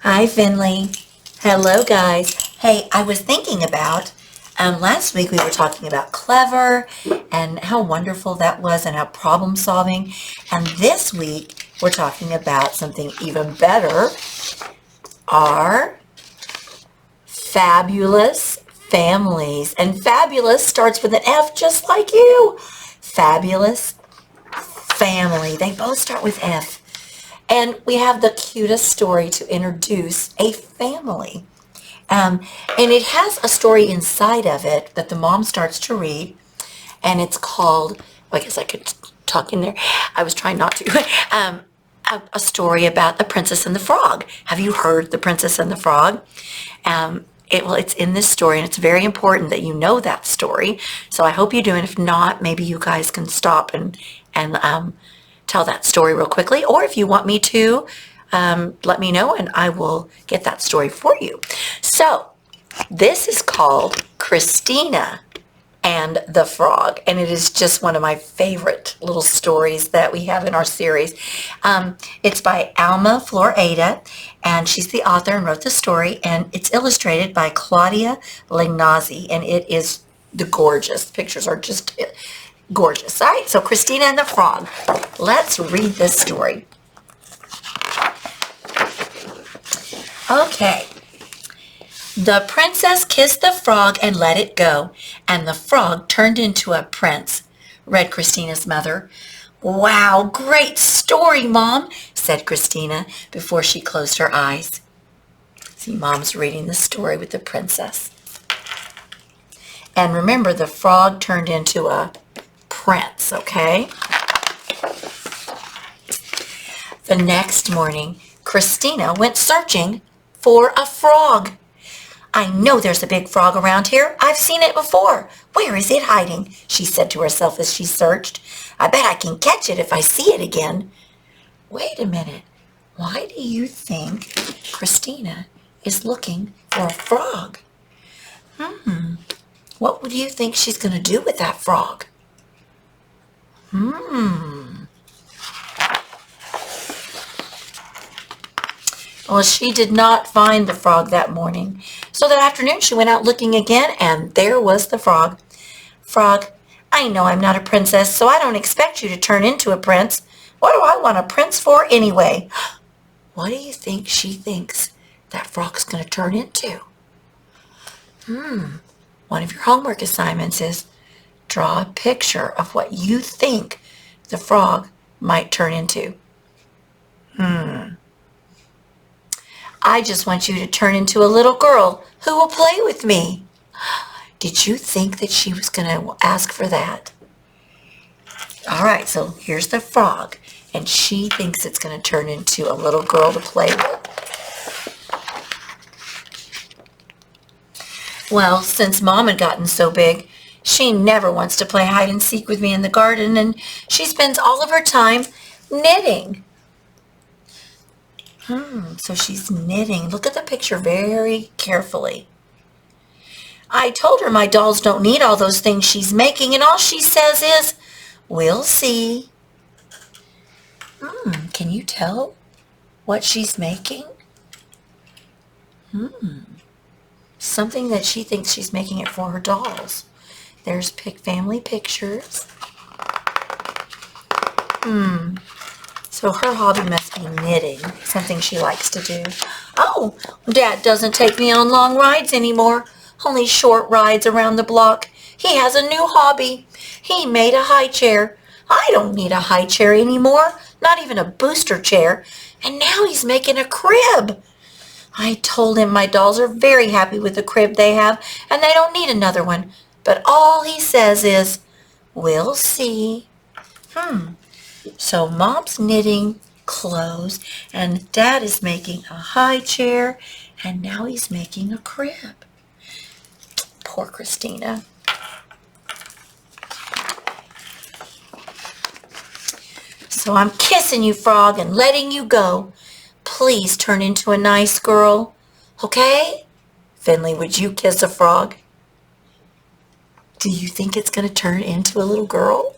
Hi, Finley. Hello, guys. Hey, I was thinking about, last week we were talking about clever and how wonderful that was and how problem solving. And this week we're talking about something even better, our fabulous families. And fabulous starts with an F just like you. Fabulous family. They both start with F. And we have the cutest story to introduce a family. And it has a story inside of it that the mom starts to read, and it's called, well, I guess I could talk in there. I was trying not to. A story about the Princess and the Frog. Have you heard The Princess and the Frog? It's in this story, and it's very important that you know that story. So I hope you do, and if not, maybe you guys can stop and tell that story real quickly. Or if you want me to, let me know, and I will get that story for you. So this is called Christina and the Frog, and it is just one of my favorite little stories that we have in our series. It's by Alma Florida, and she's the author and wrote the story, and it's illustrated by Claudia Legnazzi, and it is gorgeous. The pictures are just gorgeous. All right, so Christina and the Frog. Let's read this story. Okay. The princess kissed the frog and let it go, and the frog turned into a prince, read Christina's mother. Wow, great story, Mom, said Christina before she closed her eyes. See, Mom's reading the story with the princess. And remember, the frog turned into a prince, okay? The next morning, Christina went searching for a frog. I know there's a big frog around here. I've seen it before. Where is it hiding? She said to herself as she searched. I bet I can catch it if I see it again. Wait a minute. Why do you think Christina is looking for a frog? What would you think she's going to do with that frog? Well, she did not find the frog that morning. So that afternoon she went out looking again, and there was the frog. Frog, I know I'm not a princess, so I don't expect you to turn into a prince. What do I want a prince for anyway? What do you think she thinks that frog's going to turn into? One of your homework assignments is draw a picture of what you think the frog might turn into. I just want you to turn into a little girl who will play with me. Did you think that she was going to ask for that? All right, so here's the frog, and she thinks it's going to turn into a little girl to play with. Well, since Mom had gotten so big, she never wants to play hide and seek with me in the garden, and she spends all of her time knitting. So she's knitting. Look at the picture very carefully. I told her my dolls don't need all those things she's making, and all she says is, we'll see. Can you tell what she's making? Something that she thinks she's making it for her dolls. There's family pictures. So her hobby must be knitting, something she likes to do. Oh, Dad doesn't take me on long rides anymore, only short rides around the block. He has a new hobby. He made a high chair. I don't need a high chair anymore, not even a booster chair. And now he's making a crib. I told him my dolls are very happy with the crib they have, and they don't need another one. But all he says is, we'll see. So Mom's knitting clothes, and Dad is making a high chair, and now he's making a crib. Poor Christina. So I'm kissing you, Frog, and letting you go. Please turn into a nice girl, okay? Finley, would you kiss a frog? Do you think it's going to turn into a little girl?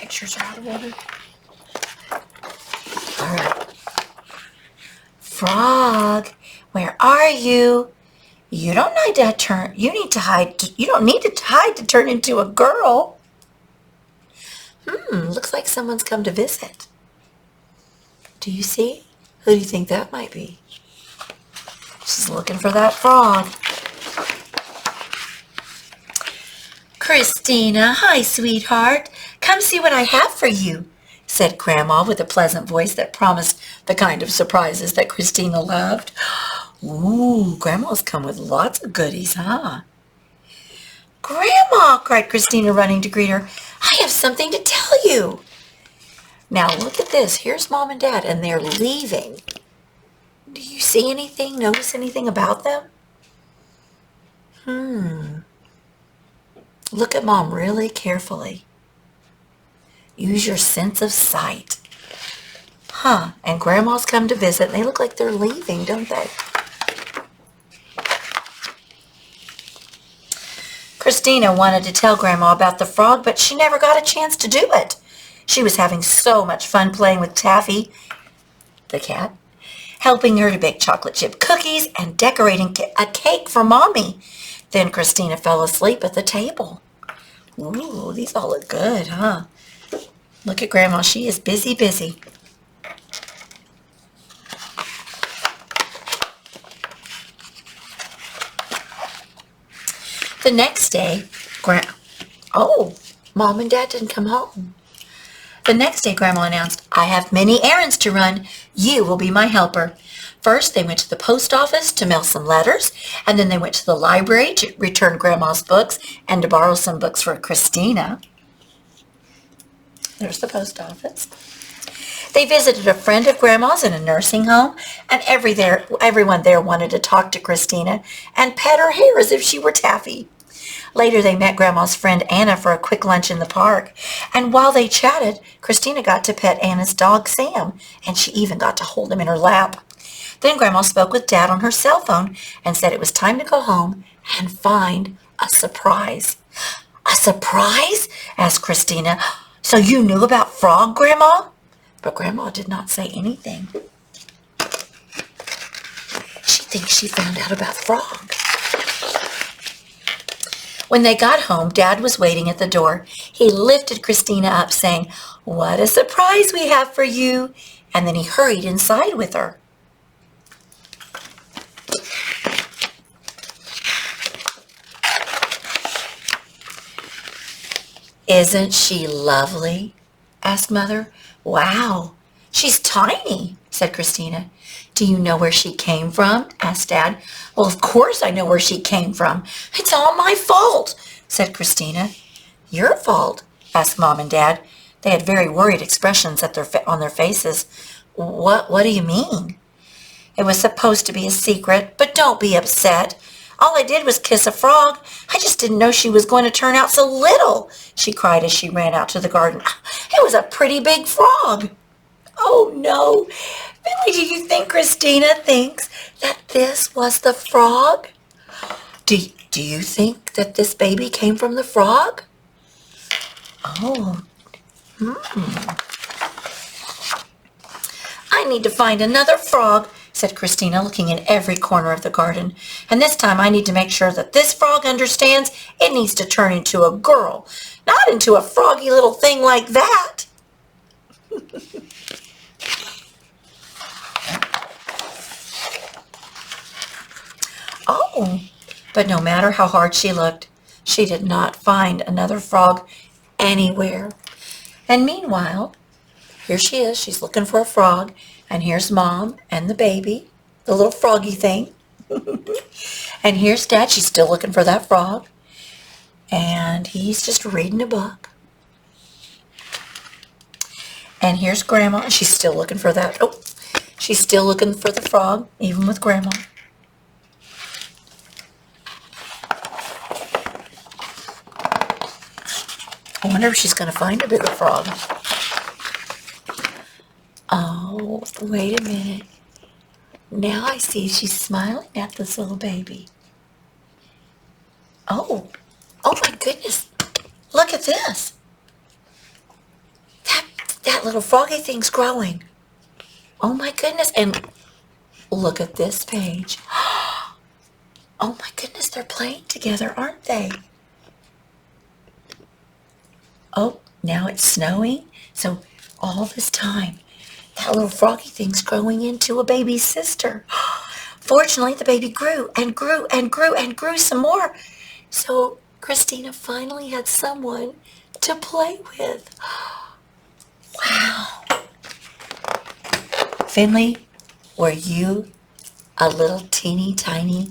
pictures are out of order. All right. Frog, where are you? You don't need to turn. You need to hide. You don't need to hide to turn into a girl. Looks like someone's come to visit. Do you see? Who do you think that might be? She's looking for that frog. Christina, hi, sweetheart. Come see what I have for you, said Grandma with a pleasant voice that promised the kind of surprises that Christina loved. Ooh, Grandma's come with lots of goodies, huh? Grandma, cried Christina, running to greet her. I have something to tell you. Now look at this. Here's Mom and Dad, and they're leaving. Do you see anything? Notice anything about them? Look at Mom really carefully. Use your sense of sight. And Grandma's come to visit, and they look like they're leaving, don't they? Christina wanted to tell Grandma about the frog, but she never got a chance to do it. She was having so much fun playing with Taffy, the cat, helping her to bake chocolate chip cookies and decorating a cake for Mommy. Then Christina fell asleep at the table. Ooh, these all look good, huh? Look at Grandma. She is busy, busy. The next day, Mom and Dad didn't come home. The next day, Grandma announced, I have many errands to run. You will be my helper. First, they went to the post office to mail some letters, and then they went to the library to return Grandma's books and to borrow some books for Christina. There's the post office. They visited a friend of Grandma's in a nursing home, and everyone there wanted to talk to Christina and pet her hair as if she were Taffy. Later, they met Grandma's friend Anna for a quick lunch in the park, and while they chatted, Christina got to pet Anna's dog Sam, and she even got to hold him in her lap. Then Grandma spoke with Dad on her cell phone and said it was time to go home and find a surprise. A surprise? Asked Christina. So you knew about Frog, Grandma? But Grandma did not say anything. She thinks she found out about Frog. When they got home, Dad was waiting at the door. He lifted Christina up, saying, What a surprise we have for you. And then he hurried inside with her. Isn't she lovely? Asked Mother. Wow, she's tiny, said Christina. Do you know where she came from? Asked Dad. Well, of course I know where she came from. It's all my fault, said Christina. Your fault? Asked Mom and Dad. They had very worried expressions on their faces. What do you mean? It was supposed to be a secret, but don't be upset. All I did was kiss a frog. I just didn't know she was going to turn out so little, she cried as she ran out to the garden. It was a pretty big frog. Oh, no. Billy, do you think Christina thinks that this was the frog? Do you think that this baby came from the frog? Oh. I need to find another frog, said Christina, looking in every corner of the garden. And this time I need to make sure that this frog understands it needs to turn into a girl, not into a froggy little thing like that. Oh, but no matter how hard she looked, she did not find another frog anywhere. And meanwhile, here she is. She's looking for a frog. And here's Mom and the baby, the little froggy thing. And here's Dad. She's still looking for that frog. And he's just reading a book. And here's Grandma. She's still looking for that. Oh, she's still looking for the frog, even with Grandma. I wonder if she's going to find a bigger frog. Oh, wait a minute. Now I see she's smiling at this little baby. Oh my goodness. Look at this. that little froggy thing's growing. Oh my goodness. And look at this page. Oh my goodness, they're playing together, aren't they? Oh, now it's snowing. So all this time, that little froggy thing's growing into a baby sister. Fortunately, the baby grew and grew and grew and grew some more. So Christina finally had someone to play with. Wow. Finley, were you a little teeny tiny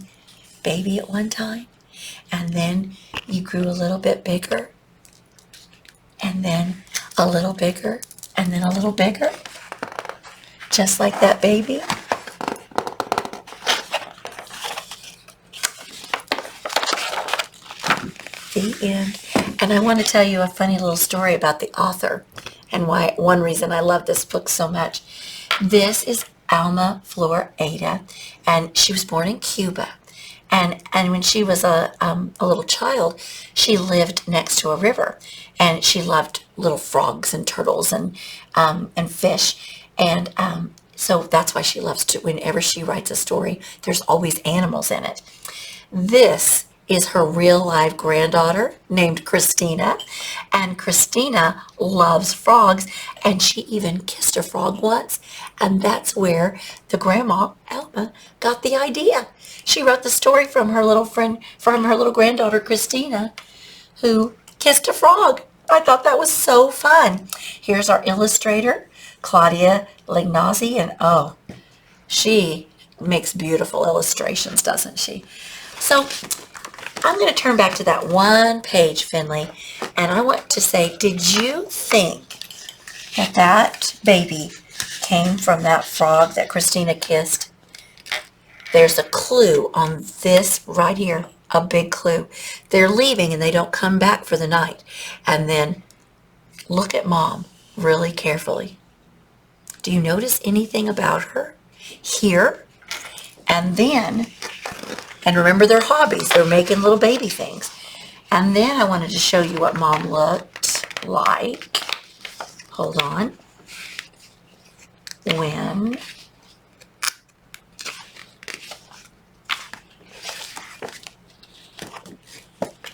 baby at one time? And then you grew a little bit bigger? And then a little bigger? And then a little bigger? Just like that baby? The end. And I want to tell you a funny little story about the author and why one reason I love this book so much. This is Alma Flor Ada, and she was born in Cuba. And when she was a little child, she lived next to a river, and she loved little frogs and turtles and fish. And so that's why she loves to, whenever she writes a story, there's always animals in it. This is her real live granddaughter named Christina, and Christina loves frogs, and she even kissed a frog once, and that's where the grandma Alma got the idea. She wrote the story from her little friend, from her little granddaughter Christina, who kissed a frog. I thought that was so fun. Here's our illustrator, Claudia Lignazzi, and oh, she makes beautiful illustrations, doesn't she? So I'm going to turn back to that one page, Finley, and I want to say, did you think that that baby came from that frog that Christina kissed? There's a clue on this right here, a big clue. They're leaving and they don't come back for the night. And then look at Mom really carefully. Do you notice anything about her here? And then, and remember their hobbies, they're making little baby things. And then I wanted to show you what Mom looked like. Hold on.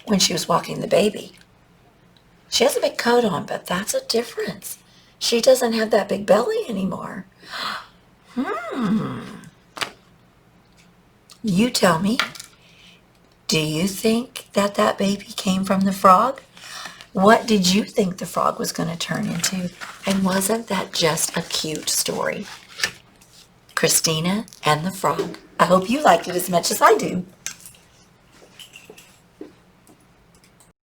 When she was walking the baby. She has a big coat on, but that's a difference. She doesn't have that big belly anymore. You tell me, do you think that that baby came from the frog? What did you think the frog was going to turn into? And wasn't that just a cute story? Christina and the frog. I hope you liked it as much as I do.